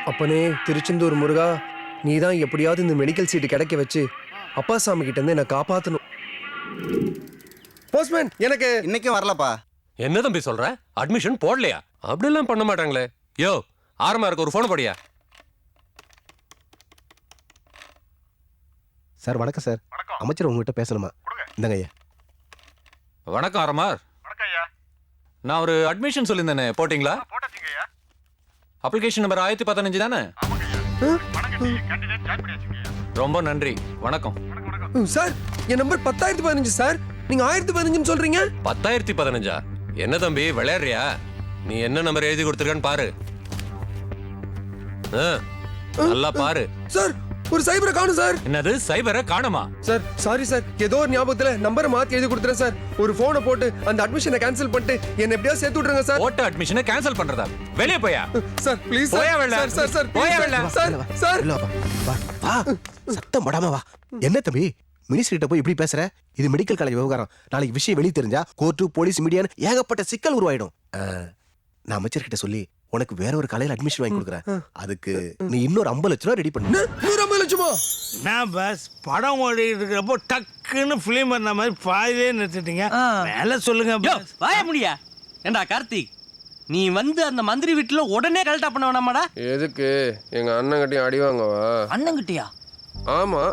அப்பனே திருச்செந்தூர் முருகா, நீ தான் எப்படியாவது இந்த மெடிக்கல் சீட்டு கிடைக்க வச்சு அப்பா சாமி கிட்ட இருந்து என்ன காப்பாத்தணும். போஸ்ட்மேன் எனக்கு இன்னைக்கும் வரலப்பா. என்ன தம்பி சொல்ற? அட்மிஷன் போடலையா? அப்படிலாம் பண்ண மாட்டாங்களே. யோ ஆரமா இருக்க ஒரு போன் போடியா. சார் வணக்கம் சார். அமைச்சர் உங்ககிட்ட பேசணுமா? இந்தாங்க ஐயா. வணக்கம் ஆரமார். நான் ஒரு அட்மிஷன் சொல்லியிருந்தேனே, போட்டிங்களா? அப்ளிகேஷன் நம்பர் 1015 தானே? ரொம்ப நன்றி, வணக்கம். சார் என் நம்பர் 10,015 சார். நீங்க 1015 சொல்றீங்க. 10,015? என்ன தம்பி விளையாடுறியா? நீ என்ன நம்பர் எழுதி கொடுத்துருக்கன்னு பாரு. நல்லா பாரு சார். ஒரு சைபரை காணும் சார். என்னது சைபரை காணுமா? சார் சாரி சார், ஏதோ ஒரு ஞாபகத்துல நம்பரை மாத்தி எழுதி கொடுத்துறேன் சார். ஒரு போனை போட்டு அந்த அட்மிஷனை கேன்சல் பண்ணிட்டு என்ன எப்படியா சேர்த்து விட்டுருங்க சார். போட்ட அட்மிஷனை கேன்சல் பண்றதா? வெளியே போயா சார் ப்ளீஸ். போயா வெளில. சார் சார் சார் போயா வெளில. சார் சார் வா சத்தம் படாம வா. என்ன தம்பி மினிஸ்டர்கிட்ட போய் இப்படி பேசுற? இது மெடிக்கல் காலேஜ் விவகாரம். நாளைக்கு விஷயம் வெளியே தெரிஞ்சா கோர்ட்டு போலீஸ் மீடியான்னு ஏகப்பட்ட சிக்கல் உருவாயிடும். நான் அமைச்சர்கிட்ட சொல்லி உனக்கு வேற ஒரு காலையில அட்மிஷன் வாங்கி கொடுக்குறேன். அதுக்கு நீ இன்னொரு 50 லட்சம் ரூபாய் ரெடி பண்ணு. 50 லட்சமா? நான் பஸ் படம் ஓடிட்டு இருக்கிறப்போ டக்குன்னு பிலிம் பண்ண மாதிரி பாதிலே நிறுத்திட்டீங்க. மேல சொல்லுங்க. வாய முடியா? ஏண்டா கார்த்திக், நீ வந்து அந்த மந்திரி வீட்டுல உடனே கலெக்டா பண்ண வேணாமாடா? எதுக்கு? எங்க அண்ணன் கிட்டயும் அடி வாங்கவா? அண்ணங்கிட்டியா? ஆமா,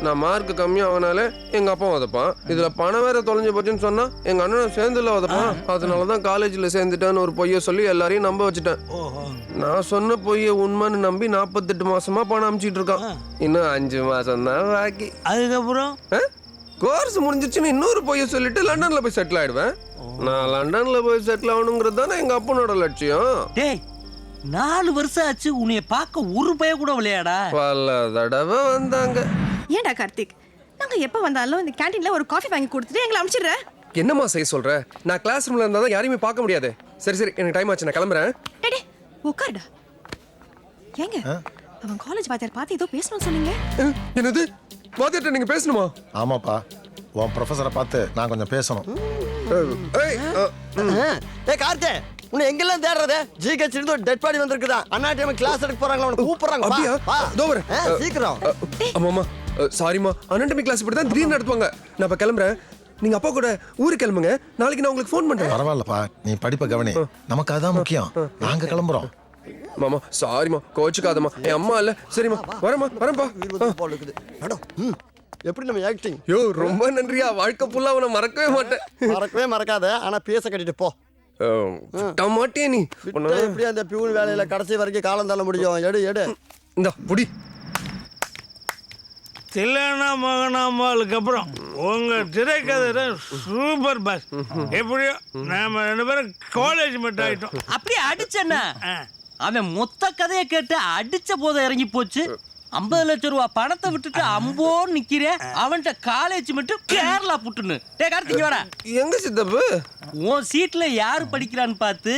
நான் மார்க் கம்மியாவனால எங்க அப்பா உதப்பான். இதுல பணம் வேற தொலைஞ்சு போச்சுன்னு சொன்னா எங்க அண்ணன் சேர்ந்துல உதப்பான். அதனாலதான் காலேஜ்ல சேர்ந்துட்டான்னு ஒரு பொய்ய சொல்லி எல்லாரையும் நம்ப வச்சுட்டேன். நான் சொன்ன பொய்ய உண்மைன்னு நம்பி 48 மாசமா பணம் அனுப்பிச்சிட்டு இருக்கான். இன்னும் 5 மாசம் தான் பாக்கி. அதுக்கப்புறம் கோர்ஸ் முடிஞ்சிச்சுன்னு இன்னொரு பொய்ய சொல்லிட்டு லண்டன்ல போய் செட்டில் ஆயிடுவேன். நான் லண்டன்ல போய் செட்டில் ஆகணுங்கிறது தானே எங்க அப்பனோட லட்சியம். டேய் 4 வருஷம் ஆச்சு உன்னைய பார்க்க ஒரு பய கூட விளையாடா. பல தடவை வந்தாங்க. ஏன்டா கார்த்திக், நாங்க எப்ப வந்தாலும் இந்த கேண்டீன்ல ஒரு காஃபி வாங்கி கொடுத்துட்டு எங்களை அனுப்பிச்சிடுற. என்னம்மா செய்ய சொல்ற? நான் கிளாஸ் ரூம்ல இருந்தா தான் யாரையுமே பார்க்க முடியாது. சரி சரி, எனக்கு டைம் ஆச்சு, நான் கிளம்புறேன். டேய் உட்காருடா. ஏங்க அவன் காலேஜ் பார்த்து ஏதோ பேசணும்னு சொன்னீங்க. என்னது? வாத்தியார்ட்ட நீங்க பேசணுமா? ஆமாப்பா, உன் ப்ரொஃபஸரை பார்த்து நான் கொஞ்சம் பேசணும். ஏய் கார்த்தே, உன்னை எங்கெல்லாம் தேடுறது? ஜிஹெச் இருந்து ஒரு டெட் பாடி வந்திருக்குதா. அண்ணா டைம் கிளாஸ் எடுக்க போறாங்க, உன்னை கூப்பிடுறாங்க. அப்படியா? வா இதோ வரேன். சீக்கிரம். ஆமாமா சாரிமா, அனாட்டமி கிளாஸ் இப்படி தான் திடீர்னு நடத்துவாங்க. நான் இப்ப கிளம்புறேன். நீங்க அப்பா கூட ஊருக்கு கிளம்புங்க. நாளைக்கு நான் உங்களுக்கு ஃபோன் பண்றேன். பரவாயில்லப்பா, நீ படிப்பை கவனி. நமக்கு அதான் முக்கியம். நாங்க கிளம்புறோம். மாமா சாரிமா, கோச்சுக்காதம்மா. என் அம்மா இல்ல. சரிம்மா வரேம்மா, வரேன்ப்பா. எப்படி நம்ம ஆக்டிங்? யோ ரொம்ப நன்றியா. வாழ்க்கை ஃபுல்லா உன்னை மறக்கவே மாட்டேன். மறக்கவே மறக்காத, ஆனா பேச கட்டிட்டு போ. மாட்டே நீ. எப்படி அந்த பியூன் வேலையில கடைசி வரைக்கும் காலம் தள்ள முடியும்? எடு எடு. இந்த புடி. தில்லானா மகனாமாளுக்கு அப்புறம் உங்க திரைக்கதை சூப்பர் பாஸ். எப்படியோ நாம 2 பேரும் காலேஜ் மட்டும் ஆயிட்டோம். அப்படியே அடிச்சண்ணா. அவன் மொத்த கதையை கேட்டு அடிச்ச போத இறங்கி போச்சு. 50 லட்சம் ரூபா பணத்தை விட்டுட்டு அம்போன்னு நிக்கிறேன். அவன்கிட்ட காலேஜ் மட்டும் கேரளா புட்டுன்னு. டே கார்த்திக் வாடா. எங்க சித்தப்பு? உன் சீட்ல யாரு படிக்கிறான்னு பார்த்து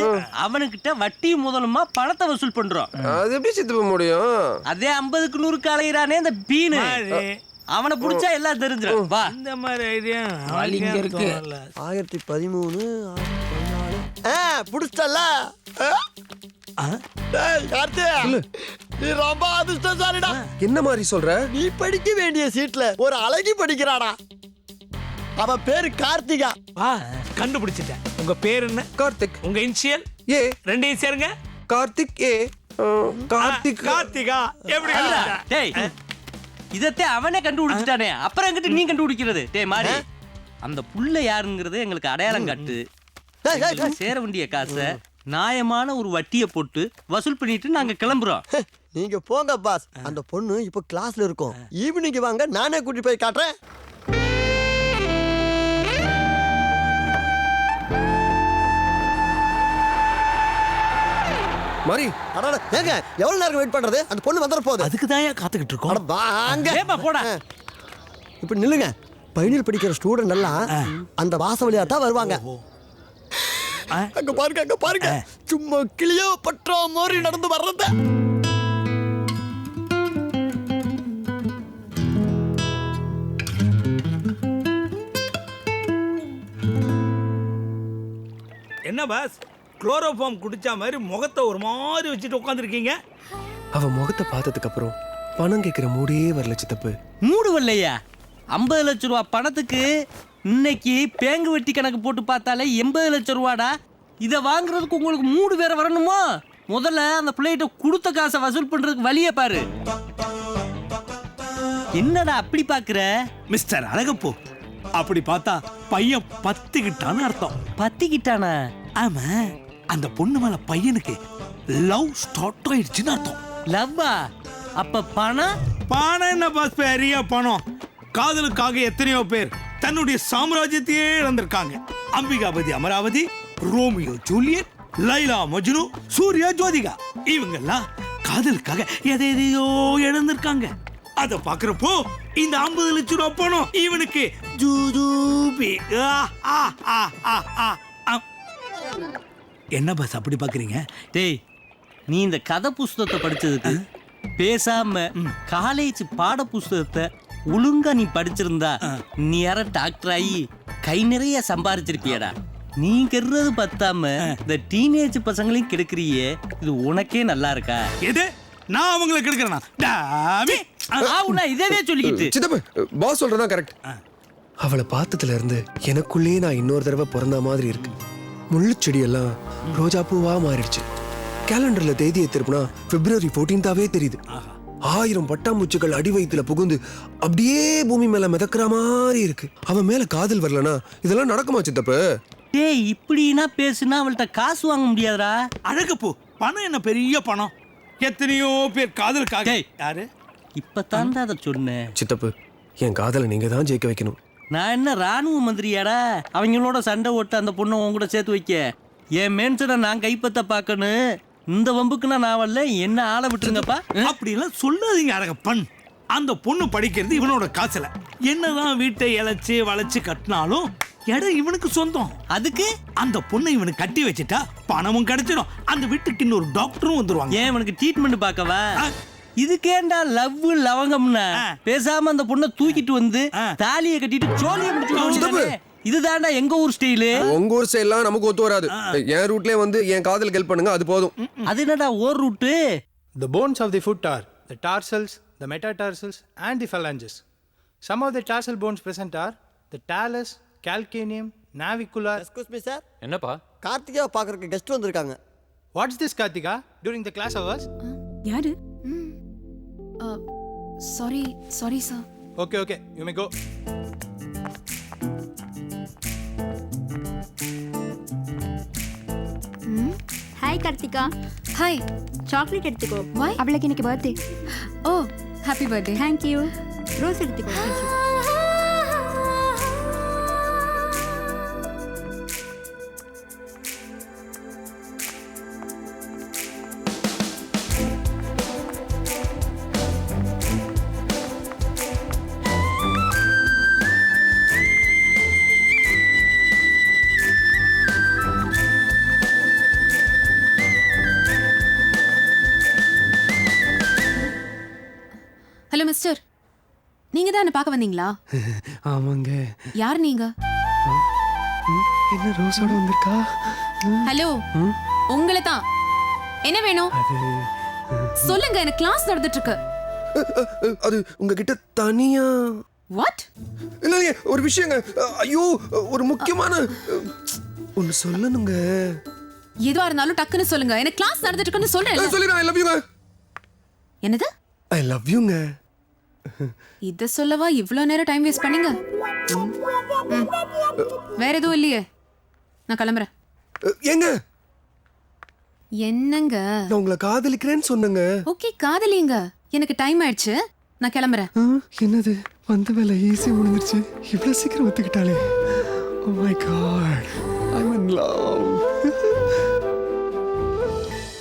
அவனுக்கிட்ட வட்டி முதலுமா பணத்தை வசூல் பண்றோம். அது எப்படி சித்தப்ப முடியும்? அதே 50க்கு 100 அலையிறானே இந்த பீனு. அவனை புடிச்சா எல்லாம் தெரிஞ்சிடும். வா, இந்த மாதிரி ஐடியா இங்க இருக்கு. 1013 புடிச்சல. நீ ரொம்ப அதிர்ஷ்டசாலிடா. என்ன மாதிரி சொல்ற? நீ படிக்க வேண்டிய சீட்ல ஒரு அழகி படிக்கிறாடா. அவ பேரு கார்த்திகா. கண்டுபிடிச்சிட்டேன். உங்க பேர் என்ன? கார்த்திக். உங்க இனிஷியல்? ஏ. 2 சேருங்க. கார்த்திக் ஏ. கார்த்திக். கார்த்திகா. எப்படி? டேய் இதத்தே அவனே கண்டுபிடிச்சிட்டானே, அப்புறம் எங்கிட்ட நீ கண்டுபிடிக்கிறது? டேய் மாறி, அந்த புள்ள யாருங்கிறது எங்களுக்கு அடையாளம் காட்டு. சேர வேண்டிய காசை நியாயமான ஒரு வட்டியை போட்டு வசூல் பண்ணிட்டு நாங்க கிளம்புறோம். நீங்க போங்க பாஸ். அந்த பொண்ணு இப்ப கிளாஸ்ல இருக்கும். ஈவினிங் வாங்க, நானே கூட்டி போய் காட்டுறேன். மாரி, ஏங்க எவ்வளவு நேரம் வெயிட் பண்றது? அந்த பொண்ணு வந்துற போகுது. அதுக்கு தான் காத்துக்கிட்டு இருக்கோம். வாங்க போடா. இப்ப நில்லுங்க. பைனல் படிக்கிற ஸ்டூடெண்ட் எல்லாம் அந்த வாச வழியா தான் வருவாங்க. அங்க பாருங்க, அங்க பாருங்க. சும்மா கிளியோ பற்றோ மாதிரி நடந்து வர்றத. என்ன பாஸ், குளோரோஃபார்ம் குடிச்சா மாதிரி முகத்தை ஒரு மாதிரி வச்சுட்டு உட்காந்துருக்கீங்க? அவ முகத்தை பார்த்ததுக்கு அப்புறம் பணம் கேட்கிற மூடே வரல சித்தப்பு. மூடு வரலையா? 50 லட்சம் ரூபா பணத்துக்கு இன்னைக்கு பேங்கு வெட்டி கணக்கு போட்டு பார்த்தாலே 80 லட்சம் ரூபாடா. இதை வாங்குறதுக்கு உங்களுக்கு மூடு வேற வரணுமா? முதல்ல அந்த பிள்ளைகிட்ட கொடுத்த காசை வசூல் பண்றதுக்கு வழியை பாரு. என்னடா அப்படி பாக்குற? மிஸ்டர் அழகப்போ, அப்படி பார்த்தா பையன் பத்திக்கிட்டான்னு அர்த்தம். பத்திக்கிட்டானா? ஆமா, அந்த பொண்ணு மேல பையனுக்கு லவ் ஸ்டார்ட் ஆயிடுச்சுன்னு அர்த்தம். லவ்வா? அப்ப பணம்? பணம் என்ன பாஸ், பெரிய பணம். காதலுக்காக எத்தனையோ பேர் தன்னுடைய சாம்ராஜ்யத்தையே இழந்திருக்காங்க. அம்பிகாபதி அமராவதி, ரோமியோ ஜூலியட், லைலா மஜ்னு, சூர்யா ஜோதிகா, இவங்கெல்லாம் காதலுக்காக எதையோ இழந்திருக்காங்க. அத பாக்குறப்போ இந்த 50 லட்சம் ரூபாய் பணம் இவனுக்கு ஜூஜூபி. என்ன பாஸ் அப்படி பாக்குறீங்க? டேய், நீ இந்த கதை புஸ்தகத்தை படிச்சதுக்கு பேசாம காலேஜ் பாட புஸ்தகத்தை ஒழுங்கா நீ படிச்சிருந்தா நீ யார டாக்டர் ஆகி கை நிறைய சம்பாரிச்சிருப்பியடா. நீ கெடுறது பத்தாம இந்த டீனேஜ் பசங்களையும் கெடுக்கிறியே, இது உனக்கே நல்லா இருக்கா? எது நான் அவங்களை கெடுக்கிறேனா? டாமி இதவே சொல்லிக்கிட்டு சித்தப்பு, பாஸ் சொல்றதா கரெக்ட். அவளை பார்த்ததுல இருந்து எனக்குள்ளேயே நான் இன்னொரு தடவை பிறந்த மாதிரி இருக்கு. முள்ளு செடியெல்லாம் ரோஜா பூவா மாறிடுச்சு. கேலண்டர்ல தேதியை திருப்பினா பிப்ரவரி 14th தெரியுது. 1000 பட்டாம்பூச்சிகள் அடி வயித்துல புகுந்து அப்படியே பூமி மேல மிதக்கிற மாதிரி இருக்கு. அவன் மேல காதல் வரலனா இதெல்லாம் நடக்குமா சித்தப்பு? டேய், இப்படின்னா பேசுனா அவள்கிட்ட காசு வாங்க முடியாதுடா. அழகப்போ, பணம் என்ன பெரிய பணம். எத்தனையோ பேர் காதலுக்காக. யாரு இப்பதான்டா அதை சொன்னேன். சித்தப்பு, என் காதலை நீங்க தான் ஜெயிக்க வைக்கணும். நான் என்ன ராணுவ மந்திரியாடா அவங்களோட சண்டை ஓட்டு அந்த பொண்ணை உன் கூட சேர்த்து வைக்க? என் மேன்சனை நான் கைப்பற்ற பார்க்கணும். இந்த வம்புக்குன்னா நான் வரல, என்ன ஆளை விட்டுருங்கப்பா. அப்படிலாம் சொல்லாதீங்க அழகப்பன். அந்த பொண்ணு படிக்கிறது இவனோட காசுல. என்னதான் வீட்டை இழைச்சு வளைச்சு கட்டினாலும் இடம் இவனுக்கு சொந்தம். அதுக்கு அந்த பொண்ணை இவனுக்கு கட்டி வச்சுட்டா பணமும் கிடைச்சிடும். அந்த வீட்டுக்கு இன்னொரு டாக்டரும் வந்துருவாங்க. ஏன் இவனுக்கு ட்ரீட்மெண்ட் பார்க்கவா? இதுக்கேண்டா லவ் லவங்கம்னா பேசாம அந்த பொண்ணை தூக்கிட்டு வந்து தாலியை கட்டிட்டு சோழியை முடிச்சு. இதுதான்டா எங்க ஊர் ஸ்டைலு. உங்க ஊர் ஸ்டைல்லாம் நமக்கு ஒத்து வராது. என் ரூட்லயே வந்து என் காதலுக்கு ஹெல்ப் பண்ணுங்க, அது போதும். அது என்னடா ஓர் route? The bones of the foot are the tarsals, the metatarsals, and the phalanges. Some of the tarsal bones present are the talus, calcaneum, navicular. Excuse me sir. என்னப்பா? கார்த்திகா பார்க்கறதுக்கு கெஸ்ட் வந்திருக்காங்க. What's this, Kartika? During the class hours? யாரு? Sorry sir. Okay, you may go. Hi Karthika. Hi. Chocolate எடுத்துக்கோ. Why? அவளுக்கு இன்னைக்கு birthday. Oh, happy birthday. Thank you. Rose எடுத்துக்கோ. Hello mister, நீங்க தான் என்ன பார்க்க வந்தீங்களா? ஆமாங்க. யார் நீங்க? என்ன ரோஸோட வந்திருக்கா? ஹலோ, உங்களை தான். என்ன வேணும் சொல்லுங்க, எனக்கு கிளாஸ் நடந்துட்டு இருக்கு. அது உங்ககிட்ட தனியா? வாட்? இல்லைங்க, ஒரு விஷயங்க. ஐயோ, ஒரு முக்கியமான ஒன்னு சொல்லணுங்க. எதுவா இருந்தாலும் டக்குன்னு சொல்லுங்க. எனக்கு கிளாஸ் நடந்துட்டு இருக்குன்னு சொல்றேன். சொல்லிடுறேன். ஐ லவ் யூங்க. என்னது? ஐ லவ் யூங்க. இத சொல்லவா இவ்ளோ நேரம் டைம் வேஸ்ட் பண்ணீங்க? வேற எதுவும் இல்லையே, நான் கிளம்புறேன். ஏங்க, என்னங்க? நான் உங்களை காதலிக்கிறேன்னு சொன்னேங்க. ஓகே, காதலிங்க. எனக்கு டைம் ஆயிடுச்சு, நான் கிளம்புறேன். என்னது, வந்த வேலை ஈஸி முடிஞ்சிருச்சு. இவ்வளவு சீக்கிரம் ஒத்துக்கிட்டாலே. Oh my god, I am in love.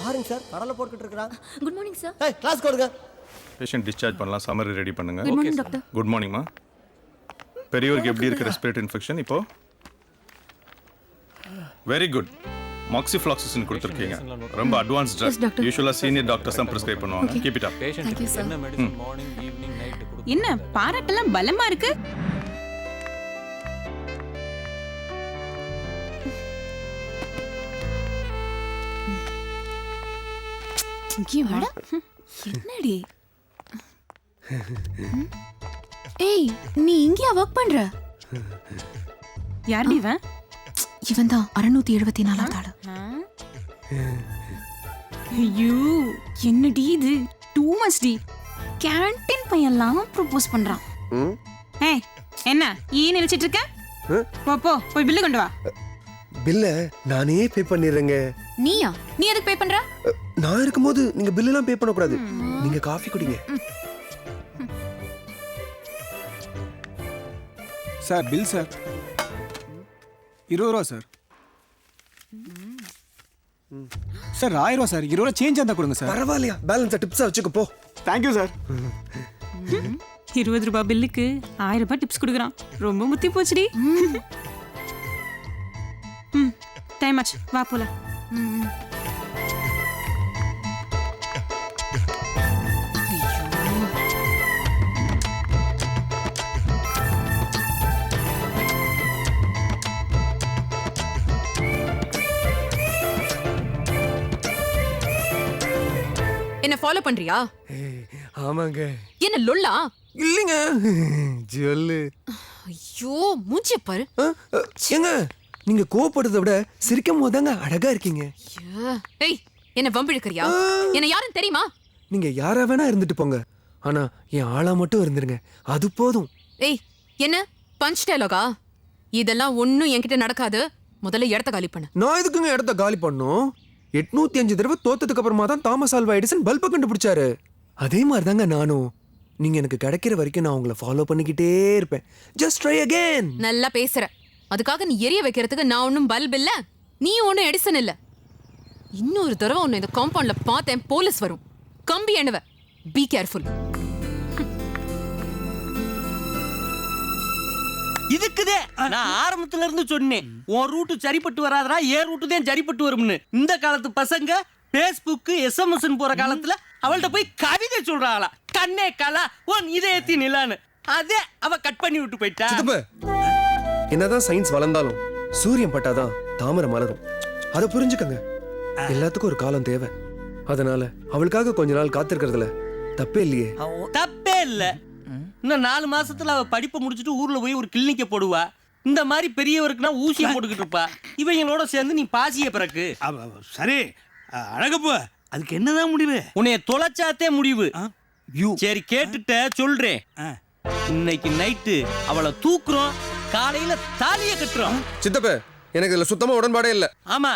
பாருங்க சார், கடலை போட்டுக்கிட்டு இருக்கிறான். Good morning sir. ஏய், கிளாஸ் கொடுங்க. பேஷண்ட் டிஸ்சார்ஜ் பண்ணலாம். சம்மரி ரெடி பண்ணுங்க. Good morning doctor. குட் மார்னிங்மா. பெரியவருக்கு எப்படி இருக்கு ரெஸ்பிரேட்டரி இன்ஃபெக்ஷன் இப்போ? Very good. மாக்சிஃப்ளாக்சிசின் கொடுத்துருக்கீங்க. ரொம்ப அட்வான்ஸ் ட்ரக். யூசுவலா சீனியர் டாக்டர்ஸ் தான் பிரிஸ்கிரைப் பண்ணுவாங்க. Keep it up. பேஷண்ட்க்கு என்ன மெடிசன் மார்னிங் ஈவினிங் நைட் கொடுத்து என்ன பாராட்டெல்லாம் பலமா இருக்கு? இங்கேயும் வாடா. என்னடி ஏய் நீ இங்கயா ஒர்க் பண்ற? யாருடி இவன்? இவன் தான் 674வது ஆளு. ஐயோ என்னடி இது டூ மச் டி. கேண்டீன் பையன்லாம் ப்ரோபோஸ் பண்றான். ஏய் என்ன ஈ நினைச்சிட்டு இருக்க? போ போய் பில்லு கொண்டு வா. பில்ல நானே பே பண்ணிடுறேங்க. நீயா? நீ எதுக்கு பே பண்ற? நான் இருக்கும்போது நீங்க பில் எல்லாம் பே பண்ணக்கூடாது. நீங்க காஃபி குடிங்க. சார் பில் சார் 20 ரூபா சார். சார் 1000 ரூபா சார். 20 ரூபா சேஞ்ச் இருந்தா கொடுங்க சார். பரவாயில்லையா? பேலன்ஸை டிப்ஸா வச்சுக்க போ. Thank you sir. 20 ரூபாய் பில்லுக்கு 1000 ரூபாய் டிப்ஸ் கொடுக்குறான். ரொம்ப முத்தி போச்சுடி. டைம் ஆச்சு வா போலாம். என்ன ஃபாலோ பண்றியா? ஆமாங்க. என்ன லொல்லா? இல்லைங்க ஜொல்லு. ஐயோ மூஞ்சிய பாரு. ஏங்க நீங்க கோபப்படுறதை விட சிரிக்கும் போதாங்க அழகா இருக்கீங்க. ஏய் என்ன வம்பிழுக்கறியா? என்ன யாருன்னு தெரியுமா? நீங்க யாரா வேணா இருந்துட்டு போங்க, ஆனா என் ஆளா மட்டும் இருந்துருங்க, அது போதும். ஏய் என்ன பஞ்ச் டயலாகா? இதெல்லாம் ஒண்ணும் என்கிட்ட நடக்காது. முதல்ல இடத்த காலி பண்ணு. நான் எதுக்குங்க இடத்த காலி பண்ணும்? 805 தடவை தோத்ததுக்கு அப்புறமா தான் தாமஸ் ஆல்வா எடிசன் பல்பை கண்டுபிடிச்சாரு. அதே மாதிரி தாங்க நானும். நீங்க எனக்கு கிடைக்கிற வரைக்கும் நான் உங்களை ஃபாலோ பண்ணிக்கிட்டே இருப்பேன். Just try again. நல்லா பேசுற. அதுக்காக நீ எரிய வைக்கிறதுக்கு நான் ஒன்றும் பல்ப் இல்ல, நீ ஒன்றும் எடிசன் இல்ல. இன்னொரு தடவை உன்னை இந்த காம்பவுண்ட்ல பார்த்தேன், போலீஸ் வரும். கம்பி எண்ணுவ. Be careful. இதுக்குதே நான் ஆரம்பத்துல இருந்து சொன்னேன், உன் ரூட்டு சரிப்பட்டு வராதரா, ஏன் ரூட்டு தான் சரிப்பட்டு வரும்னு. இந்த காலத்து பசங்க பேஸ்புக் SMS போற காலத்துல அவள்கிட்ட போய் கவிதை சொல்றாளா, கண்ணே கலா உன் இதயத்தின் நிலான்னு. அதே அவ கட் பண்ணி விட்டு போயிட்டா. என்னதான் சயின்ஸ் வளர்ந்தாலும் சூரியன் பட்டாதான் தாமரை மலரும். அதை புரிஞ்சுக்கங்க. எல்லாத்துக்கும் ஒரு காலம் தேவை. அதனால அவளுக்காக கொஞ்ச நாள் காத்திருக்கிறதுல தப்பே இல்லையே. தப்பே இல்ல. இன்னும் 4 மாசத்துல அவ படிப்பை முடிச்சுட்டு ஊர்ல போய் ஒரு கிளினிக்க போடுவா. இந்த மாதிரி பெரியவருக்குன்னா ஊசியை போட்டுக்கிட்டு இருப்பா. இவங்களோட சேர்ந்து நீ பாசிய பிறகு. சரி அழகப்ப அதுக்கு என்னதான் முடிவு? உன்னைய தொலைச்சாத்தே முடிவு. சரி கேட்டுட்ட சொல்றேன். இன்னைக்கு நைட்டு அவளை தூக்குறோம், காலையில தாலிய கட்டுறோம். சித்தப்ப எனக்கு இதுல சுத்தமா உடன்பாடே இல்ல. ஆமா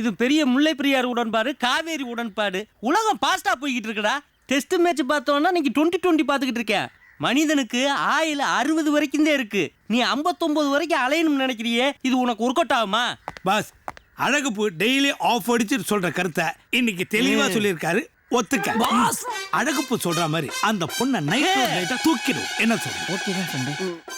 இது பெரிய முல்லை பெரியார் உடன்பாடு, காவேரி உடன்பாடு. உலகம் பாஸ்டா போய்கிட்டு இருக்குடா. டெஸ்ட் மேட்ச் பார்த்தோம்னா நீங்க 2020 பார்த்துக்கிட்டு இருக்கேன். மனிதனுக்கு ஆயுள் 60 வரைக்கும் தான் இருக்கு. நீ 59 வரைக்கும் அலையணும்னு நினைக்கிறியே, இது உனக்கு ஒர்க் அவுட் ஆகுமா? பாஸ் அழகப்பு டெய்லி ஆஃப் அடிச்சு சொல்ற கருத்தை இன்னைக்கு தெளிவா சொல்லியிருக்காரு. ஒத்துக்க. பாஸ் அழகப்பு சொல்ற மாதிரி அந்த பொண்ணை நைட்டா தூக்கிடும். என்ன சொல்ற? ஓகே தான்.